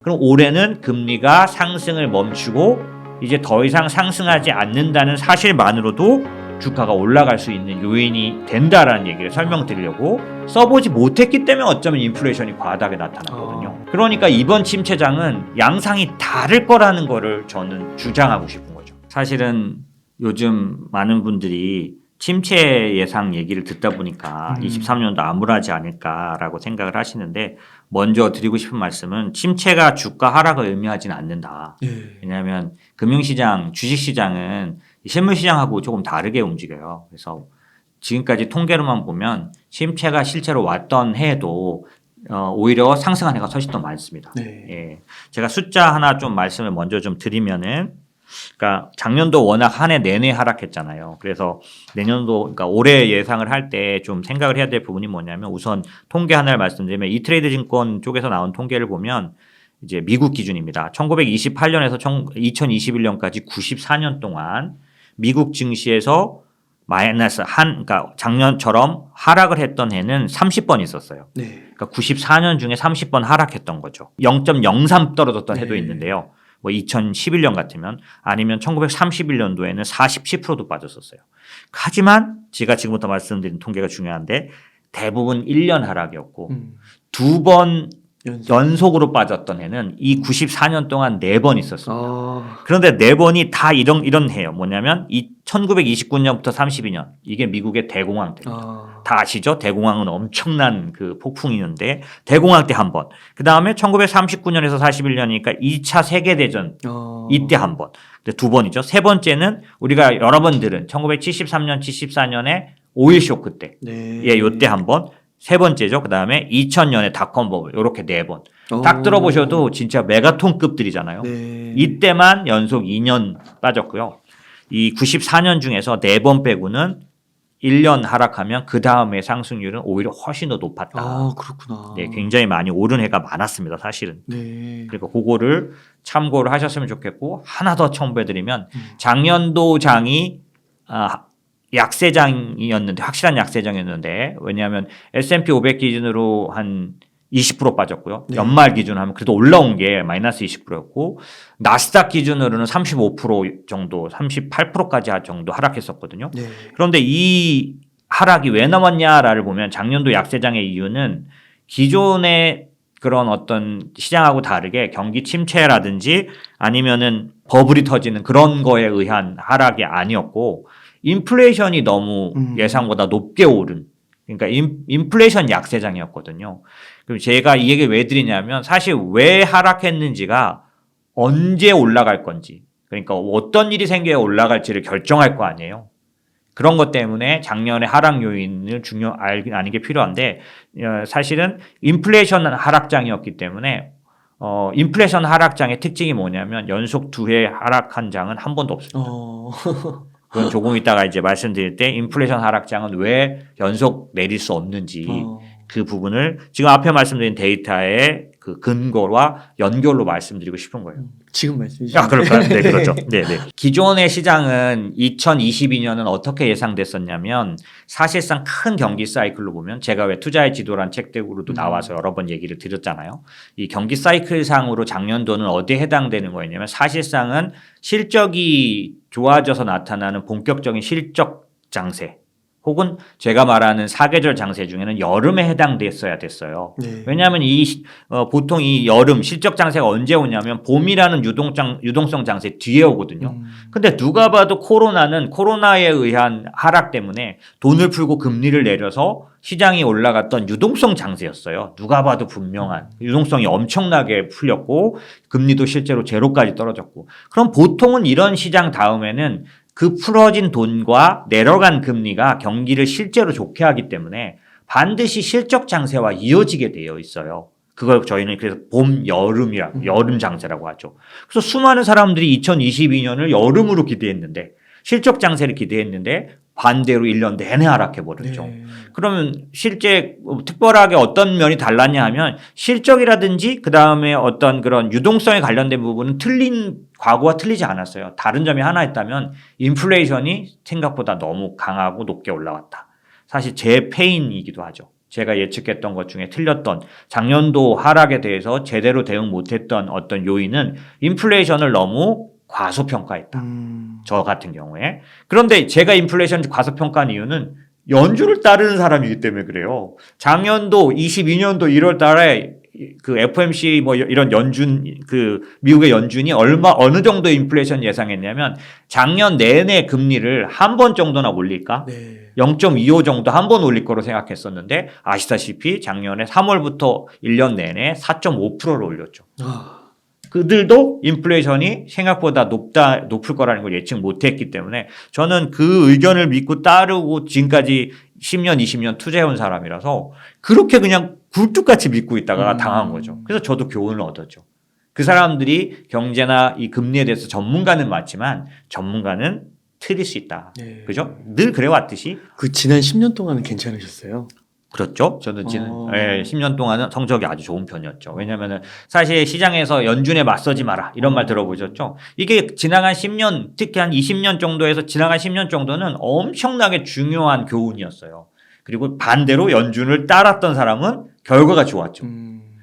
그럼 올해는 금리가 상승을 멈추고 이제 더 이상 상승하지 않는다는 사실만으로도 주가가 올라갈 수 있는 요인이 된다라는 얘기를 설명드리려고 써보지 못했기 때문에 어쩌면 인플레이션이 과다하게 나타났거든요. 그러니까 이번 침체장은 양상이 다를 거라는 거를 저는 주장하고 싶은 거죠. 사실은 요즘 많은 분들이 침체 예상 얘기를 듣다 보니까 23년도 암울하지 않을까라고 생각을 하시는데, 먼저 드리고 싶은 말씀은 침체가 주가 하락을 의미하지는 않는다. 왜냐하면 금융시장, 주식시장은 실물시장하고 조금 다르게 움직여요. 그래서 지금까지 통계로만 보면 침체가 실제로 왔던 해에도 오히려 상승한 해가 훨씬 더 많습니다. 예. 제가 숫자 하나 좀 말씀을 먼저 좀 드리면은, 그러니까 작년도 워낙 한 해 내내 하락했잖아요. 그래서 내년도, 그러니까 올해 예상을 할 때 좀 생각을 해야 될 부분이 뭐냐면, 우선 통계 하나를 말씀드리면 이트레이드 증권 쪽에서 나온 통계를 보면 이제 미국 기준입니다. 1928년에서 2021년까지 94년 동안 미국 증시에서 마이너스 그러니까 작년처럼 하락을 했던 해는 30번 있었어요. 그러니까 94년 중에 30번 하락했던 거죠. 0.03 떨어졌던 해도 있는데요. 뭐 2011년 같으면, 아니면 1931년도에는 47%도 빠졌었어요. 하지만 제가 지금부터 말씀드린 통계가 중요한데, 대부분 1년 하락이었고 2번 연속으로 빠졌던 해는 이 94년 동안 4번 있었습니다. 그런데 4번이 다 이런 해요. 뭐냐면 1929년부터 32년, 이게 미국의 대공황 때입니다. 다 아시죠? 대공황은 엄청난 그 폭풍이었는데, 대공황 때 한 번, 그 다음에 1939년에서 41년이니까 2차 세계대전 이때 한 번, 2번이죠. 세 번째는 우리가 여러 번 들은 1973년, 74년에 오일 쇼크 때, 요때 한 번, 세 번째죠. 그 다음에 2000년에 닷컴 버블, 이렇게 4번. 딱 들어보셔도 진짜 메가톤급들이잖아요. 이때만 연속 2년 빠졌고요. 이 94년 중에서 4번 빼고는 1년 하락하면 그 다음에 상승률은 오히려 훨씬 더 높았다. 그렇구나. 네, 굉장히 많이 오른 해가 많았습니다, 사실은. 그러니까 그거를 참고를 하셨으면 좋겠고, 하나 더 첨부해드리면, 작년도 장이 약세장이었는데, 확실한 약세장이었는데, 왜냐하면 S&P 500 기준으로 한 20% 빠졌고요. 연말 기준으로 하면 그래도 올라온 게 마이너스 20%였고, 나스닥 기준으로는 35% 정도, 38%까지 정도 하락했었거든요. 그런데 이 하락이 왜 나왔냐를 보면, 작년도 약세장의 이유는 기존의 그런 어떤 시장하고 다르게 경기 침체라든지 아니면은 버블이 터지는 그런 거에 의한 하락이 아니었고, 인플레이션이 너무 예상보다 높게 오른, 그러니까 인플레이션 약세장이었거든요. 그럼 제가 이 얘기를 왜 드리냐면, 사실 왜 하락했는지가 언제 올라갈 건지, 그러니까 어떤 일이 생겨야 올라갈지를 결정할 거 아니에요. 그런 것 때문에 작년에 하락 요인을 아는 게 필요한데, 사실은 인플레이션 하락장이었기 때문에, 인플레이션 하락장의 특징이 뭐냐면, 연속 2회 하락한 장은 한 번도 없습니다. 그건 조금 이따가 이제 말씀드릴 때 인플레이션 하락장은 왜 연속 내릴 수 없는지 그 부분을 지금 앞에 말씀드린 데이터의 그 근거와 연결로 말씀드리고 싶은 거예요. 지금 말씀해 주시죠. 그럴까요? 네, 그렇죠. 네. 기존의 시장은 2022년은 어떻게 예상됐었냐면, 사실상 큰 경기 사이클로 보면, 제가 왜 투자의 지도란 책 등으로도 나와서 여러 번 얘기를 드렸잖아요. 이 경기 사이클상으로 작년도는 어디에 해당되는 거였냐면, 사실상은 실적이 좋아져서 나타나는 본격적인 실적 장세, 혹은 제가 말하는 사계절 장세 중에는 여름에 해당됐어야 됐어요. 왜냐하면 보통 이 여름 실적 장세가 언제 오냐면, 봄이라는 유동성 장세 뒤에 오거든요. 근데 누가 봐도 코로나에 의한 하락 때문에 돈을 풀고 금리를 내려서 시장이 올라갔던 유동성 장세였어요. 누가 봐도 분명한 유동성이 엄청나게 풀렸고, 금리도 실제로 제로까지 떨어졌고. 그럼 보통은 이런 시장 다음에는 그 풀어진 돈과 내려간 금리가 경기를 실제로 좋게 하기 때문에 반드시 실적 장세와 이어지게 되어 있어요. 그걸 저희는 그래서 여름 장세라고 하죠. 그래서 수많은 사람들이 2022년을 여름으로 기대했는데, 실적 장세를 기대했는데 반대로 1년 내내 하락해버렸죠. 그러면 실제 특별하게 어떤 면이 달랐냐 하면, 실적이라든지 그 다음에 어떤 그런 유동성에 관련된 부분은 과거와 틀리지 않았어요. 다른 점이 하나 있다면, 인플레이션이 생각보다 너무 강하고 높게 올라왔다. 사실 제 페인이기도 하죠. 제가 예측했던 것 중에 틀렸던 작년도 하락에 대해서 제대로 대응 못했던 어떤 요인은 인플레이션을 너무 과소평가했다. 저 같은 경우에. 그런데 제가 인플레이션 과소평가한 이유는 연준을 따르는 사람이기 때문에 그래요. 작년도 22년도 1월 달에 그 FOMC 뭐 이런 연준 그 미국의 연준이 어느 정도 인플레이션 예상했냐면 작년 내내 금리를 한 번 정도나 올릴까? 네. 0.25 정도 한 번 올릴 거로 생각했었는데 아시다시피 작년에 3월부터 1년 내내 4.5%를 올렸죠. 그들도 인플레이션이 생각보다 높을 거라는 걸 예측 못했기 때문에 저는 그 의견을 믿고 따르고 지금까지 10년, 20년 투자해온 사람이라서 그렇게 그냥 굴뚝같이 믿고 있다가 당한 거죠. 그래서 저도 교훈을 얻었죠. 그 사람들이 경제나 이 금리에 대해서 전문가는 맞지만 전문가는 틀릴 수 있다. 네. 그죠? 늘 그래왔듯이. 그 지난 10년 동안은 괜찮으셨어요? 그렇죠. 저는 지금 10년 동안은 성적이 아주 좋은 편이었죠. 왜냐하면 사실 시장에서 연준에 맞서지 마라 이런 말 들어보셨죠. 이게 지나간 10년 특히 한 20년 정도에서 지나간 10년 정도는 엄청나게 중요한 교훈이었어요. 그리고 반대로 연준을 따랐던 사람은 결과가 좋았죠.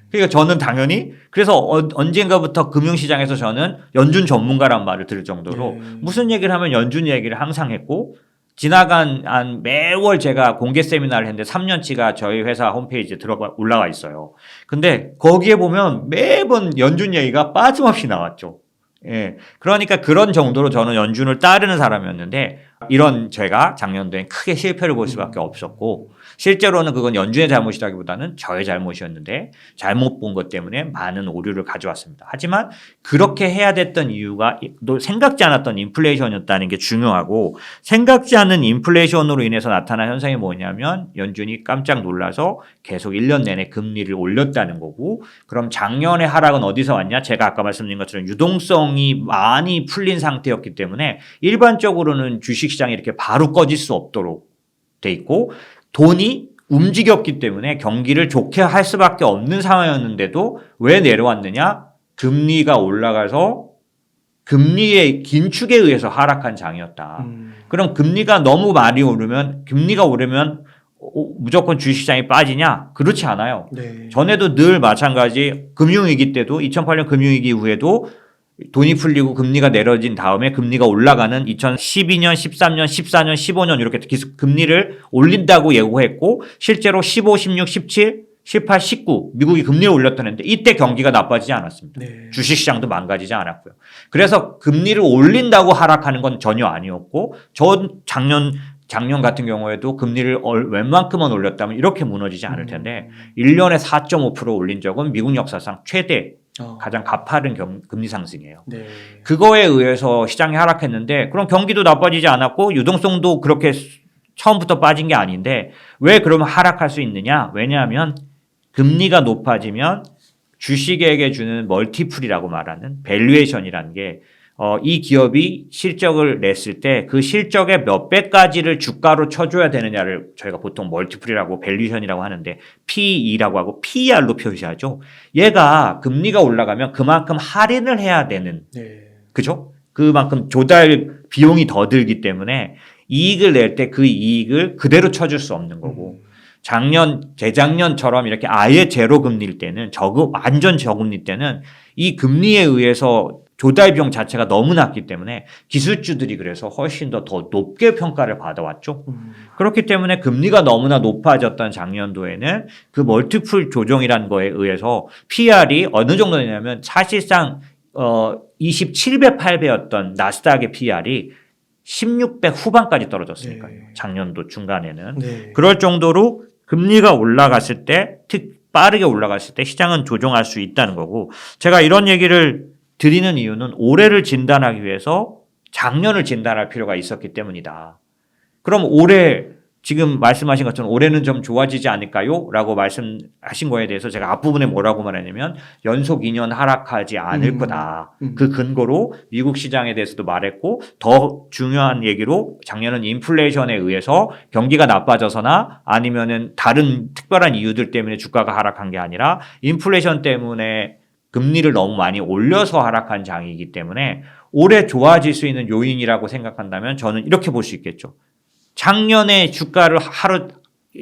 그러니까 저는 당연히 그래서 언젠가부터 금융시장에서 저는 연준 전문가란 말을 들을 정도로 무슨 얘기를 하면 연준 얘기를 항상 했고 지나간 한 매월 제가 공개 세미나를 했는데 3년치가 저희 회사 홈페이지에 올라가 있어요. 근데 거기에 보면 매번 연준 얘기가 빠짐없이 나왔죠. 예. 그러니까 그런 정도로 저는 연준을 따르는 사람이었는데 이런 제가 작년도엔 크게 실패를 볼 수밖에 없었고 실제로는 그건 연준의 잘못이라기보다는 저의 잘못이었는데 잘못 본 것 때문에 많은 오류를 가져왔습니다. 하지만 그렇게 해야 됐던 이유가 생각지 않았던 인플레이션이었다는 게 중요하고 생각지 않은 인플레이션으로 인해서 나타난 현상이 뭐냐면 연준이 깜짝 놀라서 계속 1년 내내 금리를 올렸다는 거고 그럼 작년의 하락은 어디서 왔냐? 제가 아까 말씀드린 것처럼 유동성이 많이 풀린 상태였기 때문에 일반적으로는 주식시장이 이렇게 바로 꺼질 수 없도록 돼 있고 돈이 움직였기 때문에 경기를 좋게 할 수밖에 없는 상황이었는데도 왜 내려왔느냐? 금리가 올라가서 금리의 긴축에 의해서 하락한 장이었다. 그럼 금리가 너무 많이 오르면 무조건 주식시장이 빠지냐? 그렇지 않아요. 네. 전에도 늘 마찬가지 금융위기 때도 2008년 금융위기 이후에도 돈이 풀리고 금리가 내려진 다음에 금리가 올라가는 2012년, 13년, 14년, 15년 이렇게 계속 금리를 올린다고 예고했고 실제로 15, 16, 17, 18, 19 미국이 금리를 올렸다는데 이때 경기가 나빠지지 않았습니다. 네. 주식시장도 망가지지 않았고요. 그래서 금리를 올린다고 하락하는 건 전혀 아니었고 작년 같은 경우에도 금리를 웬만큼은 올렸다면 이렇게 무너지지 않을 텐데 1년에 4.5% 올린 적은 미국 역사상 최대 가장 가파른 금리 상승이에요. 네. 그거에 의해서 시장이 하락했는데 그럼 경기도 나빠지지 않았고 유동성도 그렇게 처음부터 빠진 게 아닌데 왜 그러면 하락할 수 있느냐? 왜냐하면 금리가 높아지면 주식에게 주는 멀티플이라고 말하는 밸류에이션이라는 게 이 기업이 실적을 냈을 때 그 실적의 몇 배까지를 주가로 쳐줘야 되느냐를 저희가 보통 멀티플이라고 밸류에이션이라고 하는데 PE라고 하고 PER로 표시하죠. 얘가 금리가 올라가면 그만큼 할인을 해야 되는 그죠? 그만큼 조달 비용이 더 들기 때문에 이익을 낼 때 그 이익을 그대로 쳐줄 수 없는 거고 재작년처럼 이렇게 아예 제로 금리일 때는 완전 저금리 때는 이 금리에 의해서 조달 비용 자체가 너무 낮기 때문에 기술주들이 그래서 훨씬 더 높게 평가를 받아왔죠. 그렇기 때문에 금리가 너무나 높아졌던 작년도에는 그 멀티플 조정이라는 거에 의해서 PR이 어느 정도 되냐면 사실상 27배, 8배였던 나스닥의 PR이 16배 후반까지 떨어졌으니까요. 작년도 중간에는. 그럴 정도로 금리가 올라갔을 때, 빠르게 올라갔을 때 시장은 조정할 수 있다는 거고 제가 이런 얘기를 드리는 이유는 올해를 진단하기 위해서 작년을 진단할 필요가 있었기 때문이다. 그럼 올해 지금 말씀하신 것처럼 올해는 좀 좋아지지 않을까요? 라고 말씀하신 거에 대해서 제가 앞부분에 뭐라고 말했냐면 연속 2년 하락하지 않을 거다. 그 근거로 미국 시장에 대해서도 말했고 더 중요한 얘기로 작년은 인플레이션에 의해서 경기가 나빠져서나 아니면은 다른 특별한 이유들 때문에 주가가 하락한 게 아니라 인플레이션 때문에 금리를 너무 많이 올려서 하락한 장이기 때문에 올해 좋아질 수 있는 요인이라고 생각한다면 저는 이렇게 볼 수 있겠죠. 작년에 주가를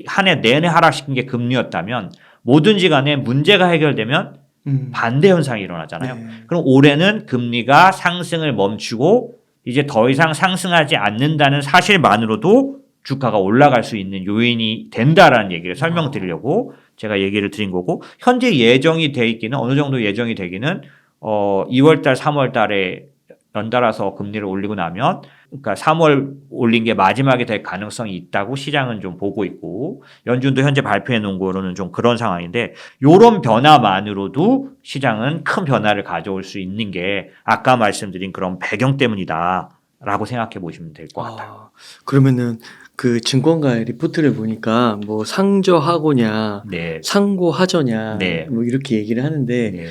한 해 내내 하락시킨 게 금리였다면 뭐든지 간에 문제가 해결되면 반대 현상이 일어나잖아요. 네. 그럼 올해는 금리가 상승을 멈추고 이제 더 이상 상승하지 않는다는 사실만으로도 주가가 올라갈 수 있는 요인이 된다라는 얘기를 설명드리려고 제가 얘기를 드린 거고, 현재 예정이 돼 있기는 어느 정도 예정이 되기는 2월달, 3월달에 연달아서 금리를 올리고 나면, 그러니까 3월 올린 게 마지막이 될 가능성이 있다고 시장은 좀 보고 있고, 연준도 현재 발표해 놓은 거로는 좀 그런 상황인데, 요런 변화만으로도 시장은 큰 변화를 가져올 수 있는 게 아까 말씀드린 그런 배경 때문이다라고 생각해 보시면 될 것 같아요. 그러면은 그 증권가의 리포트를 보니까 뭐 상저하고냐, 네. 상고하저냐, 네. 뭐 이렇게 얘기를 하는데 네.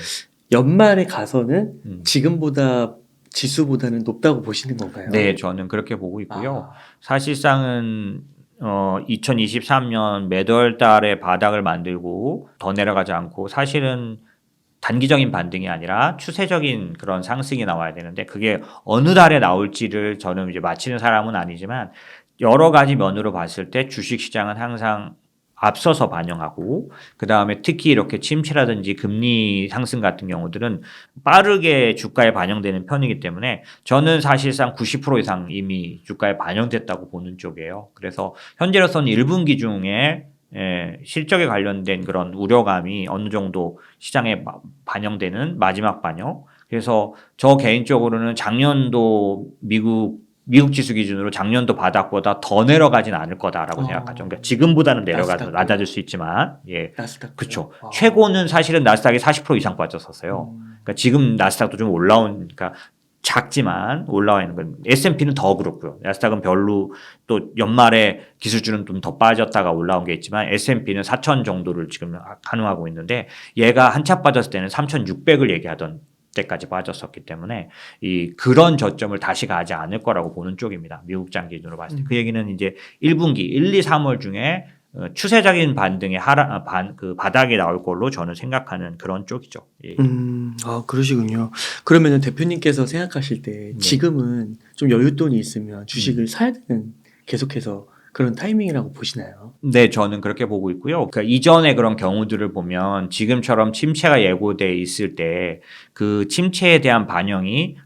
연말에 가서는 지금보다 지수보다는 높다고 보시는 건가요? 네, 저는 그렇게 보고 있고요. 아, 사실상은 2023년 매월 달에 바닥을 만들고 더 내려가지 않고, 사실은 단기적인 반등이 아니라 추세적인 그런 상승이 나와야 되는데, 그게 어느 달에 나올지를 저는 이제 맞히는 사람은 아니지만, 여러 가지 면으로 봤을 때 주식 시장은 항상 앞서서 반영하고, 그 다음에 특히 이렇게 침체라든지 금리 상승 같은 경우들은 빠르게 주가에 반영되는 편이기 때문에 저는 사실상 90% 이상 이미 주가에 반영됐다고 보는 쪽이에요. 그래서 현재로서는 1분기 중에 실적에 관련된 그런 우려감이 어느 정도 시장에 반영되는 마지막 반영. 그래서 저 개인적으로는 작년도 미국 지수 기준으로 작년도 바닥보다 더 내려가진 않을 거다라고 생각하죠. 그러니까 지금보다는 내려가서 낮아질 수 있지만, 예, 나스닥. 그렇죠. 최고는 사실은 나스닥이 40% 이상 빠졌었어요. 그러니까 지금 나스닥도 좀 그러니까 작지만 올라와 있는 건, S&P는 더 그렇고요. 나스닥은 별로, 또 연말에 기술주는 좀 더 빠졌다가 올라온 게 있지만 S&P는 4,000 정도를 지금 가능하고 있는데, 얘가 한참 빠졌을 때는 3,600을 얘기하던 때까지 빠졌었기 때문에 그런 저점을 다시 가지 않을 거라고 보는 쪽입니다. 미국 장 기준으로 봤을 때. 그 얘기는 이제 1분기 1, 2, 3월 중에 추세적인 반등의 바닥이 나올 걸로 저는 생각하는 그런 쪽이죠. 예. 그러시군요. 그러면은 대표님께서 생각하실 때 지금은 좀 여윳돈이 있으면 주식을 사야 되는, 계속해서 그런 타이밍이라고 보시나요? 네, 저는 그렇게 보고 있고요. 그러니까 이전의 그런 경우들을 보면 지금처럼 침체가 예고돼 있을 때 그 침체에 대한 반영이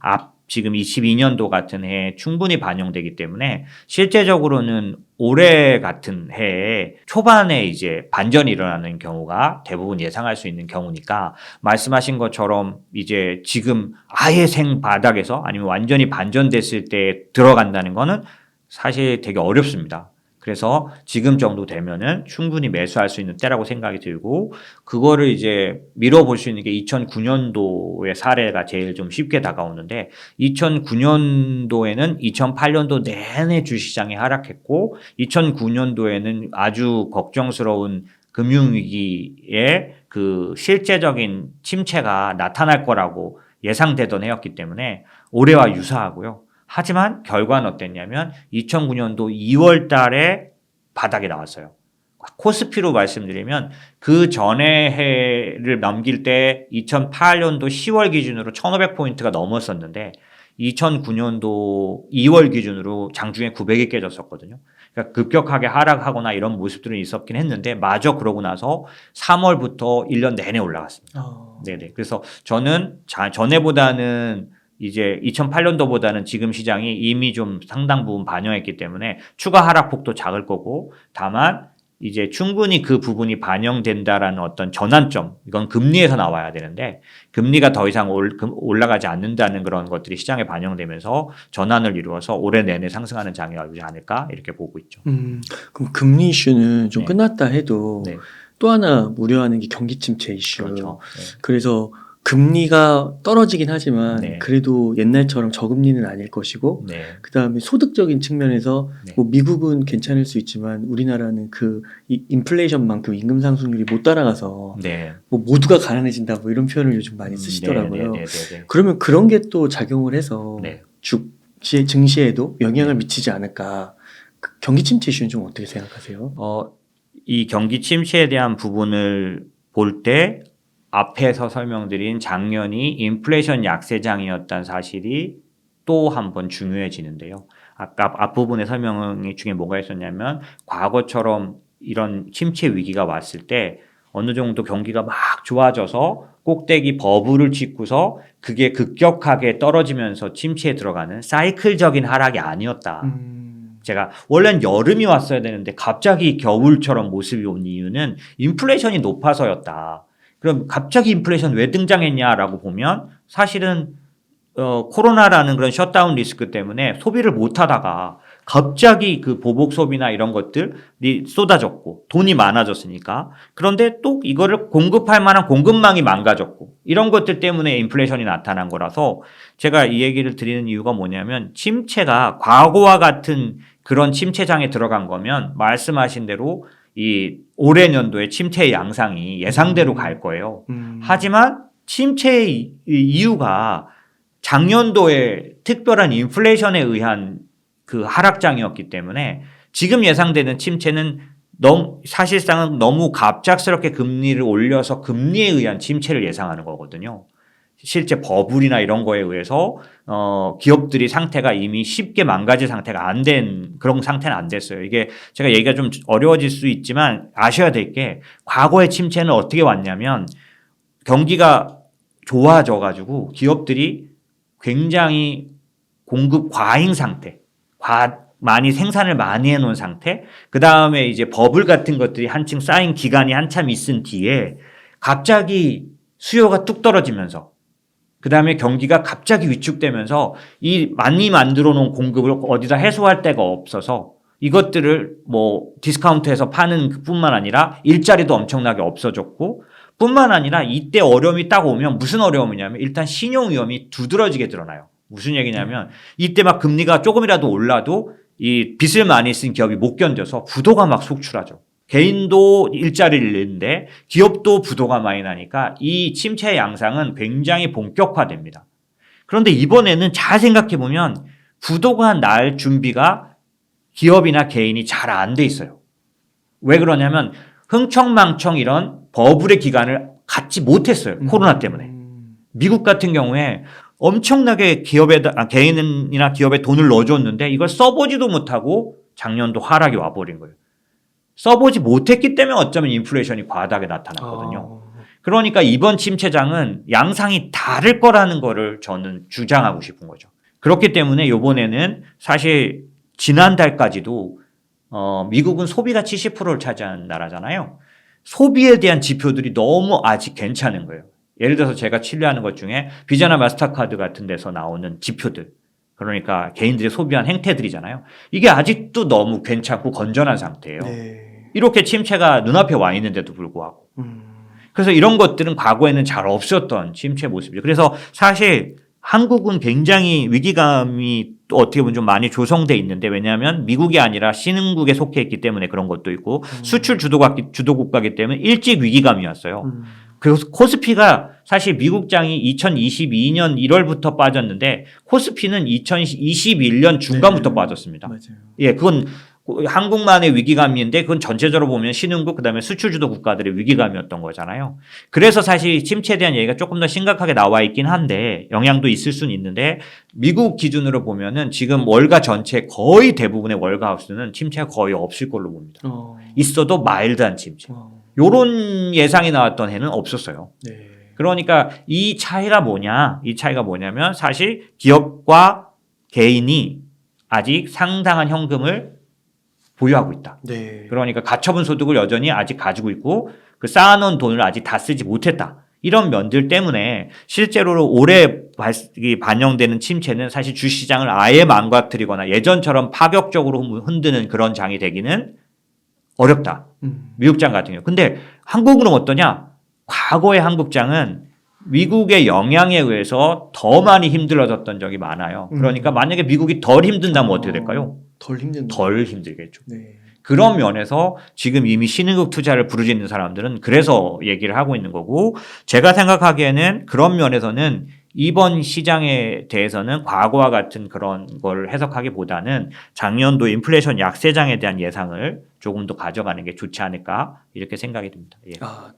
지금 22년도 같은 해에 충분히 반영되기 때문에, 실제적으로는 올해 같은 해에 초반에 이제 반전이 일어나는 경우가 대부분 예상할 수 있는 경우니까, 말씀하신 것처럼 이제 지금 아예 생바닥에서 아니면 완전히 반전됐을 때 들어간다는 거는 사실 되게 어렵습니다. 그래서 지금 정도 되면은 충분히 매수할 수 있는 때라고 생각이 들고, 그거를 이제 밀어볼 수 있는 게 2009년도의 사례가 제일 좀 쉽게 다가오는데, 2009년도에는 2008년도 내내 주식시장이 하락했고, 2009년도에는 아주 걱정스러운 금융위기에 그 실제적인 침체가 나타날 거라고 예상되던 해였기 때문에 올해와 유사하고요. 하지만 결과는 어땠냐면 2009년도 2월 달에 바닥이 나왔어요. 코스피로 말씀드리면 그 전에 해를 넘길 때 2008년도 10월 기준으로 1500포인트가 넘었었는데 2009년도 2월 기준으로 장중에 900이 깨졌었거든요. 그러니까 급격하게 하락하거나 이런 모습들은 있었긴 했는데, 마저 그러고 나서 3월부터 1년 내내 올라갔습니다. 네네. 그래서 저는 전에보다는 이제 2008년도보다는 지금 시장이 이미 좀 상당 부분 반영했기 때문에 추가 하락폭도 작을 거고, 다만 이제 충분히 그 부분이 반영된다라는 어떤 전환점, 이건 금리에서 나와야 되는데 금리가 더 이상 올라가지 않는다는 그런 것들이 시장에 반영되면서 전환을 이루어서 올해 내내 상승하는 장이 오지 않을까 이렇게 보고 있죠. 그럼 금리 이슈는 좀 네. 끝났다 해도 네. 또 하나 우려하는 게 경기 침체 이슈. 그렇죠. 그래서 금리가 떨어지긴 하지만 네. 그래도 옛날처럼 저금리는 아닐 것이고, 네. 그다음에 소득적인 측면에서 네. 뭐 미국은 괜찮을 수 있지만 우리나라는 그 인플레이션만큼 임금 상승률이 못 따라가서 네. 뭐 모두가 가난해진다 뭐 이런 표현을 요즘 많이 쓰시더라고요. 네. 네. 그러면 그런 게 또 작용을 해서 네. 증시에도 영향을 미치지 않을까. 경기 침체 이슈는 좀 어떻게 생각하세요? 이 경기 침체에 대한 부분을 볼 때 앞에서 설명드린 작년이 인플레이션 약세장이었다는 사실이 또 한 번 중요해지는데요. 아까 앞부분의 설명 중에 뭐가 있었냐면 과거처럼 이런 침체 위기가 왔을 때 어느 정도 경기가 막 좋아져서 꼭대기 버블을 찍고서 그게 급격하게 떨어지면서 침체에 들어가는 사이클적인 하락이 아니었다. 제가 원래는 여름이 왔어야 되는데 갑자기 겨울처럼 모습이 온 이유는 인플레이션이 높아서였다. 그럼 갑자기 인플레이션 왜 등장했냐라고 보면 사실은 코로나라는 그런 셧다운 리스크 때문에 소비를 못 하다가 갑자기 그 보복 소비나 이런 것들이 쏟아졌고 돈이 많아졌으니까 그런데 또 이거를 공급할 만한 공급망이 망가졌고 이런 것들 때문에 인플레이션이 나타난 거라서 제가 이 얘기를 드리는 이유가 뭐냐면 침체가 과거와 같은 그런 침체장에 들어간 거면 말씀하신 대로 이 올해 년도에 침체의 양상이 예상대로 갈 거예요. 하지만 침체의 이유가 작년도에 특별한 인플레이션에 의한 그 하락장이었기 때문에 지금 예상되는 침체는 사실상은 너무 갑작스럽게 금리를 올려서 금리에 의한 침체를 예상하는 거거든요. 실제 버블이나 이런 거에 의해서 기업들이 상태가 이미 쉽게 망가질 상태가 안 된 그런 상태는 안 됐어요. 이게 제가 얘기가 좀 어려워질 수 있지만 아셔야 될 게 과거의 침체는 어떻게 왔냐면 경기가 좋아져 가지고 기업들이 굉장히 공급 과잉 상태, 많이 생산을 많이 해놓은 상태, 그 다음에 이제 버블 같은 것들이 한층 쌓인 기간이 한참 있은 뒤에 갑자기 수요가 뚝 떨어지면서 그 다음에 경기가 갑자기 위축되면서 이 많이 만들어 놓은 공급을 어디다 해소할 데가 없어서 이것들을 뭐 디스카운트해서 파는 뿐만 아니라 일자리도 엄청나게 없어졌고 뿐만 아니라 이때 어려움이 딱 오면 무슨 어려움이냐면 일단 신용 위험이 두드러지게 드러나요. 무슨 얘기냐면 이때 막 금리가 조금이라도 올라도 이 빚을 많이 쓴 기업이 못 견뎌서 부도가 막 속출하죠. 개인도 일자리를 잃는데 기업도 부도가 많이 나니까 이 침체 양상은 굉장히 본격화됩니다. 그런데 이번에는 잘 생각해 보면 부도가 날 준비가 기업이나 개인이 잘 안 돼 있어요. 왜 그러냐면 흥청망청 이런 버블의 기간을 갖지 못했어요. 코로나 때문에. 미국 같은 경우에 엄청나게 개인이나 기업에 돈을 넣어줬는데 이걸 써보지도 못하고 작년도 하락이 와버린 거예요. 써보지 못했기 때문에 어쩌면 인플레이션이 과다하게 나타났거든요. 그러니까 이번 침체장은 양상이 다를 거라는 거를 저는 주장하고 싶은 거죠. 그렇기 때문에 이번에는 사실 지난달까지도 미국은 소비가 70%를 차지하는 나라잖아요. 소비에 대한 지표들이 너무 아직 괜찮은 거예요. 예를 들어서 제가 신뢰하는 것 중에 비자나 마스터카드 같은 데서 나오는 지표들, 그러니까 개인들이 소비한 행태들이잖아요. 이게 아직도 너무 괜찮고 건전한 상태예요. 네. 이렇게 침체가 눈앞에 와 있는데도 불구하고. 그래서 이런 것들은 과거에는 잘 없었던 침체 모습이죠. 그래서 사실 한국은 굉장히 위기감이 또 어떻게 보면 좀 많이 조성돼 있는데 왜냐하면 미국이 아니라 신흥국에 속해 있기 때문에 그런 것도 있고 수출 주도국가이기 때문에 일찍 위기감이었어요. 그래서 코스피가 사실 미국장이 2022년 1월부터 빠졌는데 코스피는 2021년 중간부터 네. 빠졌습니다. 맞아요. 예, 그건 한국만의 위기감인데 그건 전체적으로 보면 신흥국 그다음에 수출 주도 국가들의 위기감이었던 거잖아요. 그래서 사실 침체에 대한 얘기가 조금 더 심각하게 나와 있긴 한데 영향도 있을 수는 있는데 미국 기준으로 보면은 지금 월가 전체 거의 대부분의 월가 하우스는 침체가 거의 없을 걸로 봅니다. 있어도 마일드한 침체. 요런 예상이 나왔던 해는 없었어요. 네. 그러니까 이 차이가 뭐냐? 이 차이가 뭐냐면 사실 기업과 개인이 아직 상당한 현금을 보유하고 있다. 네. 그러니까 가처분 소득을 여전히 아직 가지고 있고 그 쌓아놓은 돈을 아직 다 쓰지 못했다. 이런 면들 때문에 실제로 올해 반영되는 침체는 사실 주시장을 아예 망가뜨리거나 예전처럼 파격적으로 흔드는 그런 장이 되기는 어렵다. 미국장 같은 경우. 근데 한국은 어떠냐? 과거의 한국장은 미국의 영향에 의해서 더 많이 힘들어졌던 적이 많아요. 그러니까 만약에 미국이 덜 힘든다면 어떻게 될까요? 덜 힘든다. 덜 힘들겠죠. 네. 그런 면에서 지금 이미 신흥국 투자를 부르짖는 사람들은 그래서 얘기를 하고 있는 거고 제가 생각하기에는 그런 면에서는 이번 시장에 대해서는 과거와 같은 그런 걸 해석하기보다는 작년도 인플레이션 약세장에 대한 예상을 조금 더 가져가는 게 좋지 않을까 이렇게 생각이 듭니다. 예.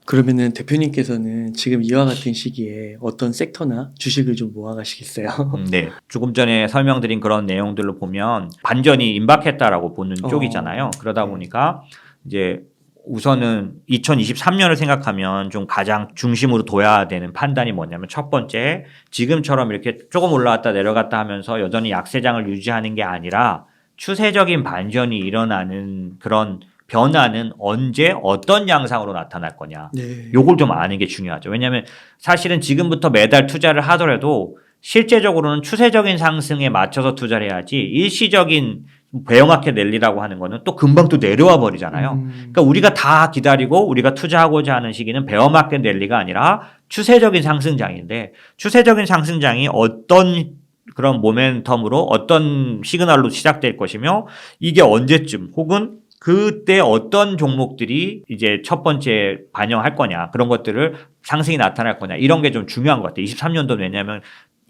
그러면은 대표님께서는 지금 이와 같은 시기에 어떤 섹터나 주식을 좀 모아가시겠어요? 네. 조금 전에 설명드린 그런 내용들로 보면 반전이 임박했다라고 보는 쪽이잖아요. 그러다 보니까 이제 우선은 2023년을 생각하면 좀 가장 중심으로 둬야 되는 판단이 뭐냐면 첫 번째, 지금처럼 이렇게 조금 올라갔다 내려갔다 하면서 여전히 약세장을 유지하는 게 아니라 추세적인 반전이 일어나는 그런 변화는 언제 어떤 양상으로 나타날 거냐. 네. 요걸 좀 아는 게 중요하죠. 왜냐하면 사실은 지금부터 매달 투자를 하더라도 실제적으로는 추세적인 상승에 맞춰서 투자를 해야지 일시적인 베어마켓 랠리라고 하는 거는 또 금방 또 내려와 버리잖아요. 그러니까 우리가 다 기다리고 우리가 투자하고자 하는 시기는 베어마켓 랠리가 아니라 추세적인 상승장인데 추세적인 상승장이 어떤 그런 모멘텀으로 어떤 시그널로 시작될 것이며 이게 언제쯤 혹은 그때 어떤 종목들이 이제 첫 번째 반영할 거냐 그런 것들을 상승이 나타날 거냐 이런 게 좀 중요한 것 같아요. 23년도는 왜냐하면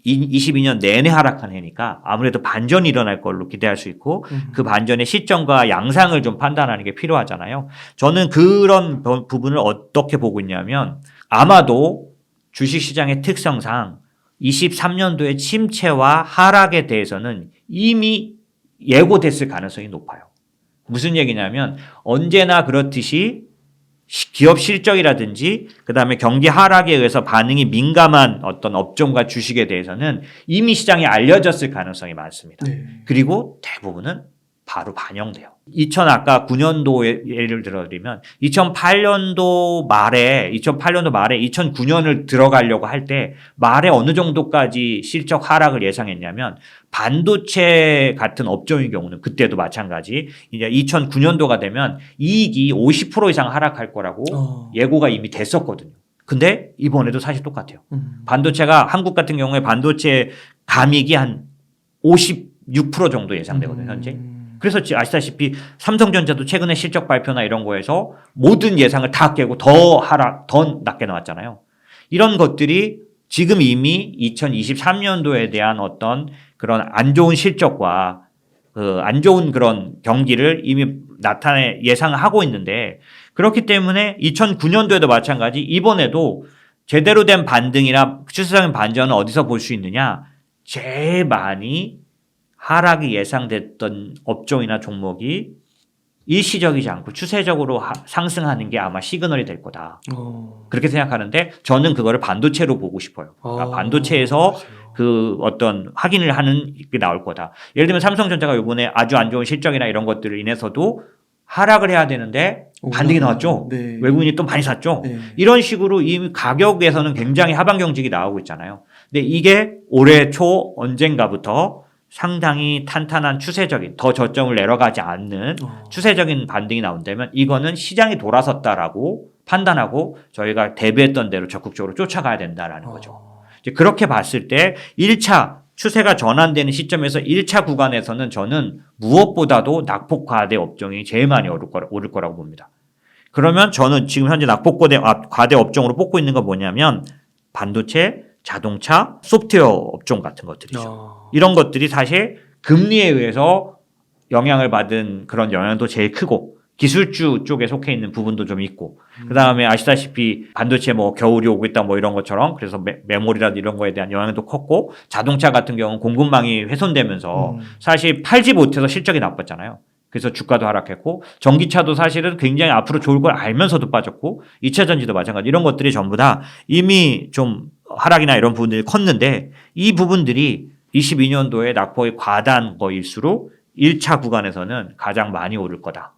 22년 내내 하락한 해니까 아무래도 반전이 일어날 걸로 기대할 수 있고 그 반전의 시점과 양상을 좀 판단하는 게 필요하잖아요. 저는 그런 부분을 어떻게 보고 있냐면 아마도 주식시장의 특성상 23년도의 침체와 하락에 대해서는 이미 예고됐을 가능성이 높아요. 무슨 얘기냐면 언제나 그렇듯이 기업 실적이라든지 그다음에 경기 하락에 의해서 반응이 민감한 어떤 업종과 주식에 대해서는 이미 시장에 알려졌을 가능성이 많습니다. 네. 그리고 대부분은 바로 반영돼요. 아까 9년도 예를 들어드리면 2008년도 말에 2009년을 들어가려고 할 때 말에 어느 정도까지 실적 하락을 예상했냐면 반도체 같은 업종의 경우는 그때도 마찬가지 이제 2009년도가 되면 이익이 50% 이상 하락할 거라고 예고가 이미 됐었거든요. 근데 이번에도 사실 똑같아요. 반도체가 한국 같은 경우에 반도체 감익이 한 56% 정도 예상되거든요, 현재. 그래서 아시다시피 삼성전자도 최근에 실적 발표나 이런 거에서 모든 예상을 다 깨고 더 낮게 나왔잖아요. 이런 것들이 지금 이미 2023년도에 대한 어떤 그런 안 좋은 실적과 안 좋은 그런 경기를 이미 예상하고 있는데 그렇기 때문에 2009년도에도 마찬가지 이번에도 제대로 된 반등이나 추세적인 반전은 어디서 볼 수 있느냐? 제일 많이 하락이 예상됐던 업종이나 종목이 일시적이지 않고 추세적으로 상승하는 게 아마 시그널이 될 거다. 그렇게 생각하는데 저는 그거를 반도체로 보고 싶어요. 그러니까 반도체에서 그 어떤 확인을 하는 게 나올 거다. 예를 들면 삼성전자가 이번에 아주 안 좋은 실적이나 이런 것들을 인해서도 하락을 해야 되는데 반등이 나왔죠. 네. 외국인이 또 많이 샀죠. 네. 이런 식으로 이미 가격에서는 굉장히 하방 경직이 나오고 있잖아요. 근데 이게 올해 초 언젠가부터 상당히 탄탄한 추세적인 더 저점을 내려가지 않는 추세적인 반등이 나온다면 이거는 시장이 돌아섰다라고 판단하고 저희가 대비했던 대로 적극적으로 쫓아가야 된다라는 거죠. 이제 그렇게 봤을 때 1차 추세가 전환되는 시점에서 1차 구간에서는 저는 무엇보다도 낙폭 과대 업종이 제일 많이 오를 거라고 봅니다. 그러면 저는 지금 현재 낙폭 과대 업종으로 뽑고 있는 건 뭐냐면 반도체, 자동차, 소프트웨어 업종 같은 것들이죠. 이런 것들이 사실 금리에 의해서 영향을 받은 그런 영향도 제일 크고 기술주 쪽에 속해 있는 부분도 좀 있고 그다음에 아시다시피 반도체 뭐 겨울이 오고 있다 뭐 이런 것처럼 그래서 메모리라든지 이런 거에 대한 영향도 컸고 자동차 같은 경우는 공급망이 훼손되면서 사실 팔지 못해서 실적이 나빴잖아요. 그래서 주가도 하락했고 전기차도 사실은 굉장히 앞으로 좋을 걸 알면서도 빠졌고 2차 전지도 마찬가지 이런 것들이 전부 다 이미 좀 하락이나 이런 부분들이 컸는데 이 부분들이 22년도에 낙폭이 과다한 거일수록 1차 구간에서는 가장 많이 오를 거다.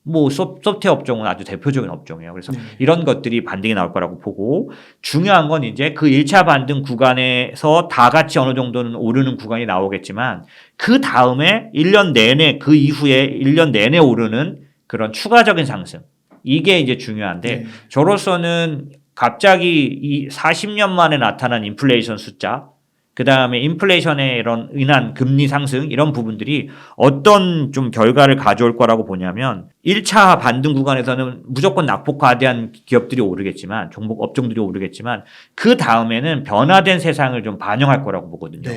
뭐 소프트웨어 업종은 아주 대표적인 업종이에요. 그래서 이런 것들이 반등이 나올 거라고 보고 중요한 건 이제 그 1차 반등 구간에서 다 같이 어느 정도는 오르는 구간이 나오겠지만 그 다음에 1년 내내 그 이후에 1년 내내 오르는 그런 추가적인 상승 이게 이제 중요한데 저로서는 갑자기 이 40년 만에 나타난 인플레이션 숫자 그 다음에 인플레이션에 인한 금리 상승 이런 부분들이 어떤 좀 결과를 가져올 거라고 보냐면 1차 반등 구간에서는 무조건 낙폭 과대한 기업들이 오르겠지만 종목 업종들이 오르겠지만 그 다음에는 변화된 세상을 좀 반영할 거라고 보거든요.